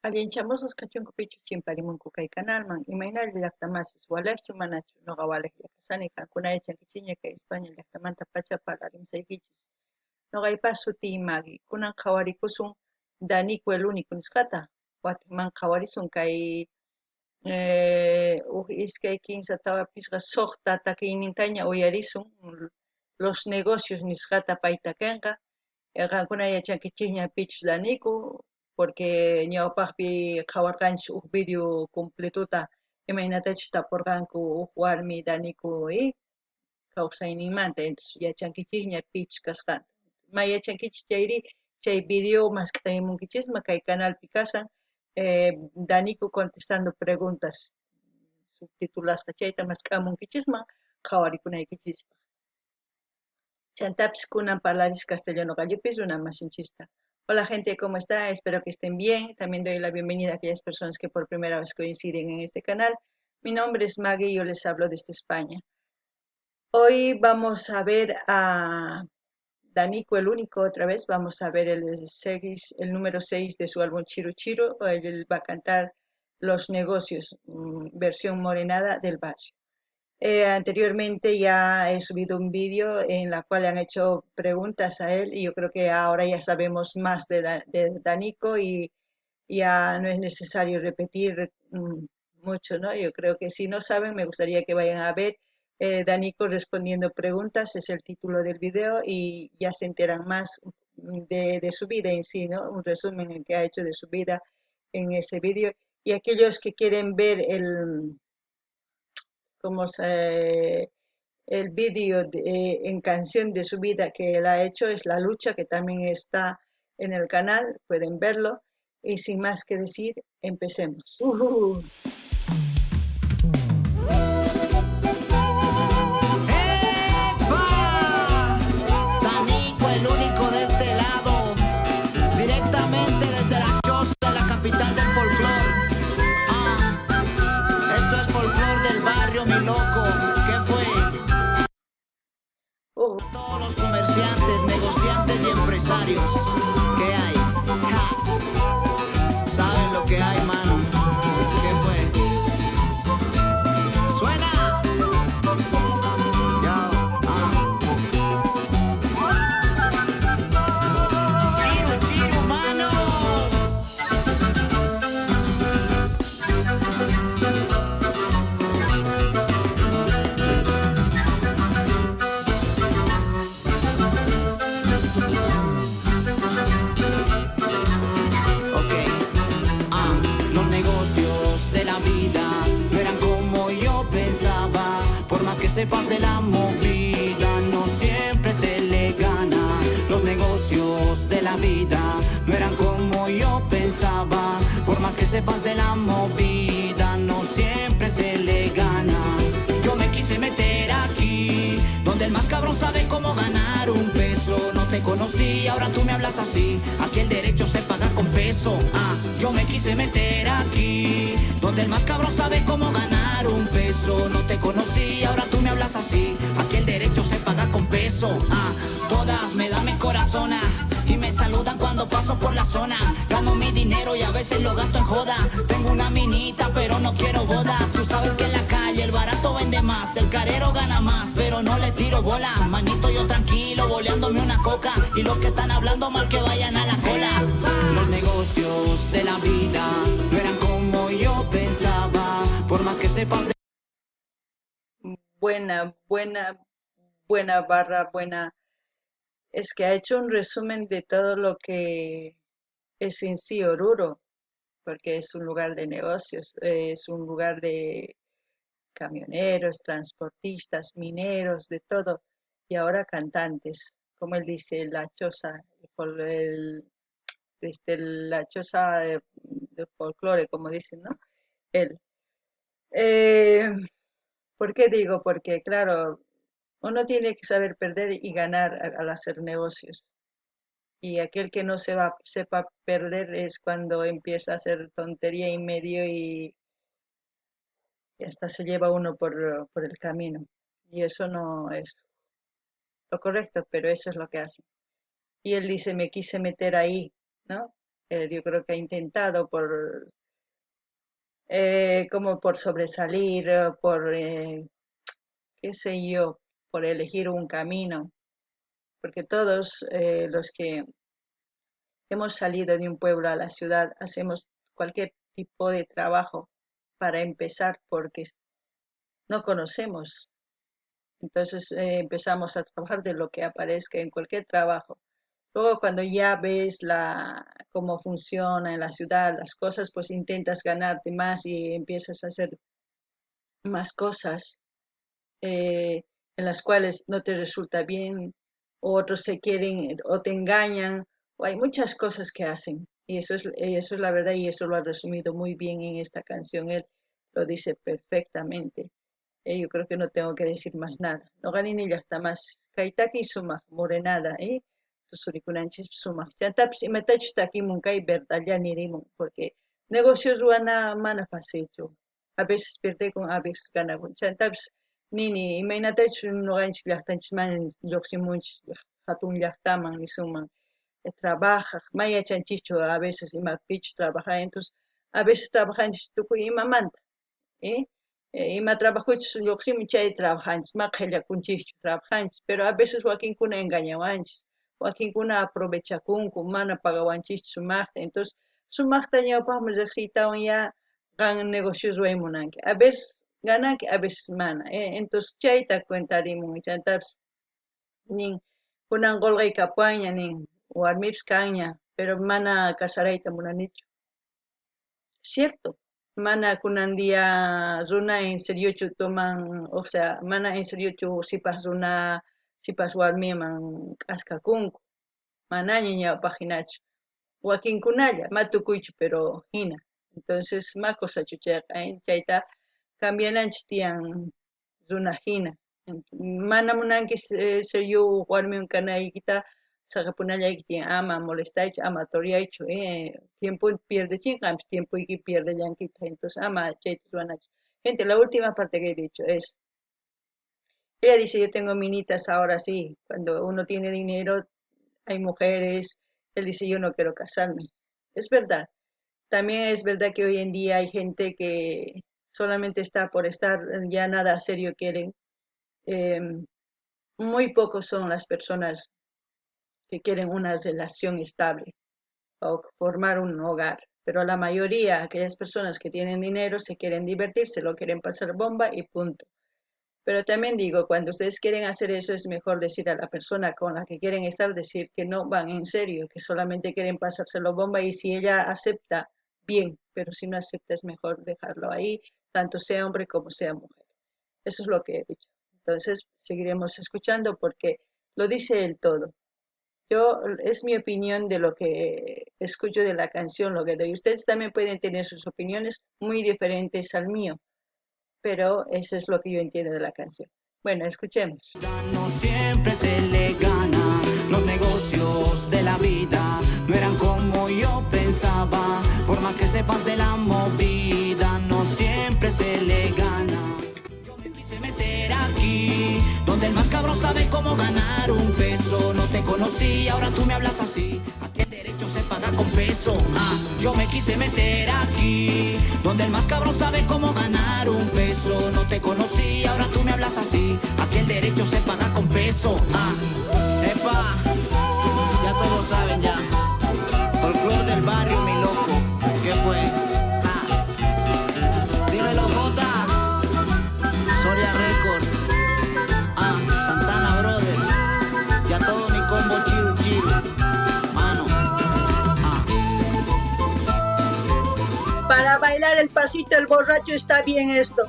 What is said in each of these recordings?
Allinchamusas kachunkupichu chimparimunku kay kanalman imaynalla llaqtamasis walachu manachu nuqa walay kasani qankuna yachankichiña kay España llaqtamanta pachapi rimsaykichis nuqaypas sutiy Magui kunan qhawarikusun Danico el único nisqata Guateman qhawarisun kay iskay kimsa tawapishqa suqta takiynintaña uyarisun los negocios nisqata payta kanqa qankuna yachankichikña pichus Danico porque ñawpaqpi qhawarqanchis video completuta imaynatachus tapurqanku warmi Danico kawsayninmanta entonces yachankichikña pichus kasqanta yachankichis chayri chay video maskharimunkichisma kay canalpi kashan Danico contestando preguntas subtitulasqa chayta maskhamunkichisman qhawarikunaykichispa chantapis kunan parlaris castellano gallopis una masinchista. Hola gente, ¿cómo está? Espero que estén bien. También doy la bienvenida a aquellas personas que por primera vez coinciden en este canal. Mi nombre es Maggie y yo les hablo desde España. Hoy vamos a ver a Danico el único otra vez. Vamos a ver el número 6 de su álbum Chiru Chiru. Él va a cantar Los Negocios, versión morenada del Valle. Anteriormente ya he subido un vídeo en la cual han hecho preguntas a él y yo creo que ahora ya sabemos más de Danico y ya no es necesario repetir mucho, ¿no? Yo creo que si no saben, me gustaría que vayan a ver Danico respondiendo preguntas, es el título del video y ya se enteran más de su vida en sí, ¿no? Un resumen que ha hecho de su vida en ese vídeo. Y aquellos que quieren ver como el vídeo en canción de su vida que él ha hecho es La Lucha, que también está en el canal, pueden verlo. Y sin más que decir, empecemos. ¡Epa! Danico, el único de este lado, directamente desde la choza, la capital del folclore. Esto es folclore del barrio, mi loco. ¿Qué fue? Todos los comerciantes, negociantes y empresarios. ¿Qué hay? Ja. ¿Saben lo que hay, mano? ¿Qué fue? ¡Suena! Chiru, chiru, mano. Ok, los negocios de la vida no eran como yo pensaba. Por más que sepas de la movida, no siempre se le gana. Los negocios de la vida no eran como yo pensaba. Por más que sepas de la movida, no siempre se le gana. Yo me quise meter aquí, donde el más cabrón sabe cómo ganar un peso. No te conocí, ahora tú me hablas así. Aquí el derecho se paga con peso. Yo me quise meter aquí, donde el más cabrón sabe cómo ganar un peso. No te conocí, ahora tú me hablas así. Aquí el derecho se paga con peso. Todas me dan mi corazón y me saludan cuando paso por la zona. Gano mi dinero y a veces lo gasto en joda. Tengo una minita pero no quiero boda. Tú sabes que en la calle el barato vende más, el carero gana más, pero no le tiro bola. Manito yo tranquilo, boleándome una coca. Y los que están hablando mal que vayan a la cola. Los negocios de la vida no eran como yo pensaba. Por más que sepas de... Buena barra, buena. Es que ha hecho un resumen de todo lo que es en sí Oruro, porque es un lugar de negocios, es un lugar de camioneros, transportistas, mineros, de todo, y ahora cantantes, como él dice, la choza, la choza del folclore, como dicen, ¿no? Él. Eh, ¿Por qué digo? Porque, claro, uno tiene que saber perder y ganar al hacer negocios. Y aquel que no sepa perder es cuando empieza a hacer tontería y medio y hasta se lleva uno por el camino. Y eso no es lo correcto, pero eso es lo que hace. Y él dice, me quise meter ahí, ¿no? Yo creo que ha intentado como por sobresalir, qué sé yo, por elegir un camino, porque todos los que hemos salido de un pueblo a la ciudad hacemos cualquier tipo de trabajo para empezar porque no conocemos. Entonces empezamos a trabajar de lo que aparezca en cualquier trabajo. Luego cuando ya ves cómo funciona en la ciudad las cosas, pues intentas ganarte más y empiezas a hacer más cosas en las cuales no te resulta bien, o otros se quieren o te engañan, o hay muchas cosas que hacen. Y eso es la verdad y eso lo ha resumido muy bien en esta canción. Él lo dice perfectamente. Yo creo que no tengo que decir más nada. No ganin ella está más. Kaitaki suma, morenada, Tusuricunanchis suma. Chantaps y metach taki munkai verdad ya nirimun, porque negocios wana mana facecho. A veces pierde con a veces gana con chantaps. Nini, imaynatach nuganchik llaqtanchis man lluqsimunchis hatun llaqtaman nisuman. Trabaja, maya chanchicho a veces ima pitch trabaja, entonces a veces trabajanchis tukuy imamanta. ¿Eh? Ima trabajuchus lluqsimun chay trabajanchis, maqllakunchikchu trabajanchis, pero a veces wakinkuna engañawanchis, wakinkuna aprovechakunku, mana pagawanchikchu sumaqta, entonces sumaqta ñawpaqmi riqsiytawan ya qan negocios ruraymunanki, a veces gananki, a veces mana, entonces chayta cuentarimun, chantapas nin kunan qolqay kapuaña nin warmipas kanña, pero mana casarayta munanichu, ¿cierto? Mana kunandia runa en seriochu toman, o sea, mana en seriochu sipas runa, sipas warmiman k'askakunku, manaña ñawpajinachu. Wakinkunalla, matukuychu, pero hina. Entonces, ma cosachu chayqa, chayta cambiananchis tiyan runa hina. Mana munanki serio warmiwan kanaykita, saqapunallayki ama molestaychu, ama toryaychu, tiempo pierdechinqamis, tiempo pierdellankita, entonces ama chayta ruanachu. Gente, la última parte que he dicho es, ella dice, yo tengo minitas ahora sí, cuando uno tiene dinero, hay mujeres, él dice, yo no quiero casarme. Es verdad. También es verdad que hoy en día hay gente que solamente está por estar, ya nada serio quieren. Eh, Muy pocos son las personas que quieren una relación estable o formar un hogar, pero la mayoría, aquellas personas que tienen dinero, se quieren divertir, se lo quieren pasar bomba y punto. Pero también digo, cuando ustedes quieren hacer eso, es mejor decir a la persona con la que quieren estar, decir que no van en serio, que solamente quieren pasárselo bomba y si ella acepta, bien, pero si no acepta es mejor dejarlo ahí, tanto sea hombre como sea mujer. Eso es lo que he dicho. Entonces, seguiremos escuchando porque lo dice él todo. Yo, es mi opinión de lo que escucho de la canción, lo que doy. Ustedes también pueden tener sus opiniones muy diferentes al mío, pero eso es lo que yo entiendo de la canción. Bueno, escuchemos. No siempre se le gana, los negocios de la vida no eran como yo pensaba, por más que sepas de la movida, no siempre se le gana. Yo me quise meter aquí, donde el más cabrón sabe cómo ganar un peso. No te conocí, ahora tú me hablas así, aquí el derecho se paga con peso. Yo me quise meter aquí, donde el más cabrón sabe cómo ganar un peso. No te conocí, ahora tú me hablas así, aquí el derecho se paga con peso. Epa, ya todos saben ya, folclor del barrio, mi loco, ¿qué fue? Dímelo, Jota, Soria Records, Santana Brother, ya todo mi combo chiru chiru, mano. Para bailar el pasito el borracho está bien esto.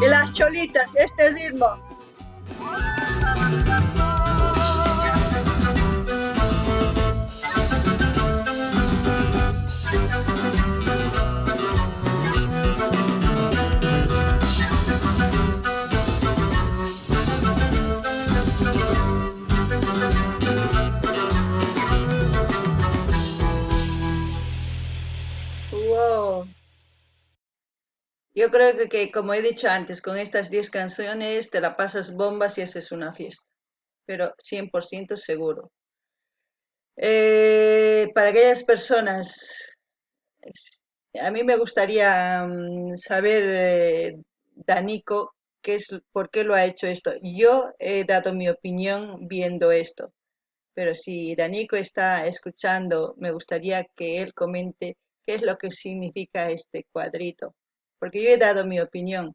Y las cholitas, este ritmo. Wow. Yo creo como he dicho antes, con estas 10 canciones te la pasas bombas y haces una fiesta, pero 100% seguro. Para aquellas personas, es- a mí me gustaría saber, Danico, por qué lo ha hecho esto. Yo he dado mi opinión viendo esto, pero si Danico está escuchando, me gustaría que él comente qué es lo que significa este cuadrito, porque yo he dado mi opinión.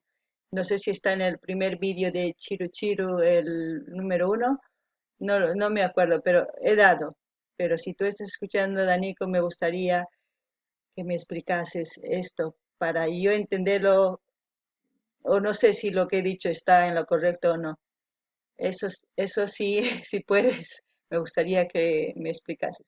No sé si está en el primer vídeo de Chiru Chiru, el número 1, no me acuerdo, pero he dado. Pero si tú estás escuchando, Danico, me gustaría que me explicases esto para yo entenderlo, o no sé si lo que he dicho está en lo correcto o no. Eso sí, si puedes, me gustaría que me explicases.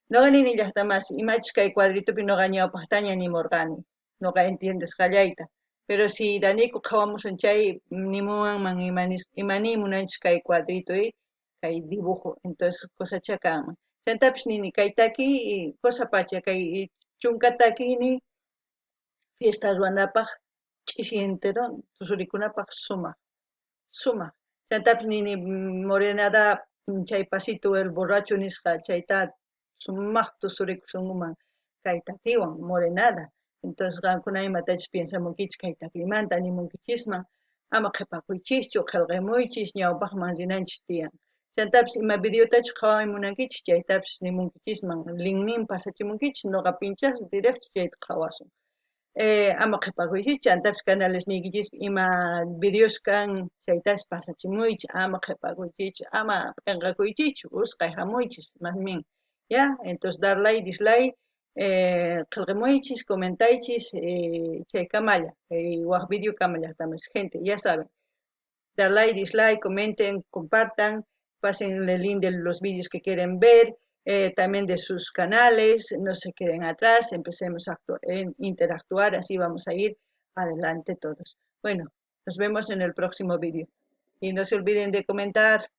No gani ni más, imach kay cuadrito no gañado pastaña ni morgani. No ga entiendes gallaita. Pero si Danico kawamos un chay, ni muan man imani munanch kay cuadrito y kay dibujo. Entonces, cosa chacama. Chantaps ni kay taki, cosa pacha kay chunkataki ni fiesta ruanapaj, ch'isi entero, tusurikunapaj suma. Chantapis nini morenada chay pasito el borracho nisqa chayta sumaqtu surikusunman kay takiwan morenada. Entonces qankuna imatachus piensamunkichis kay takimanta animunkichisman ama qhipakuychischu qillqimuychis ñawpaqman rinanchis tiyan. Chantapis ima videotachus qhawamunankichis chaytapis nimunkichisman linnin pasachimunkichis noqa pinchas directo chayta qhawasun. Ama qhipakuychis chantapas canales nikichis ima videos kan chaytas pasachimuychis ama qhipakuychis ama qinqakuychis usqay hamuychis más bien ya entonces dar like dislike qilqimuychis comentaychis chay kamalla waq video kamalla también gente ya saben dar like, dislike, comenten, compartan, pasen el link de los vídeos que quieren ver, también de sus canales, no se queden atrás, empecemos a interactuar, así vamos a ir adelante todos. Bueno, nos vemos en el próximo vídeo. Y no se olviden de comentar.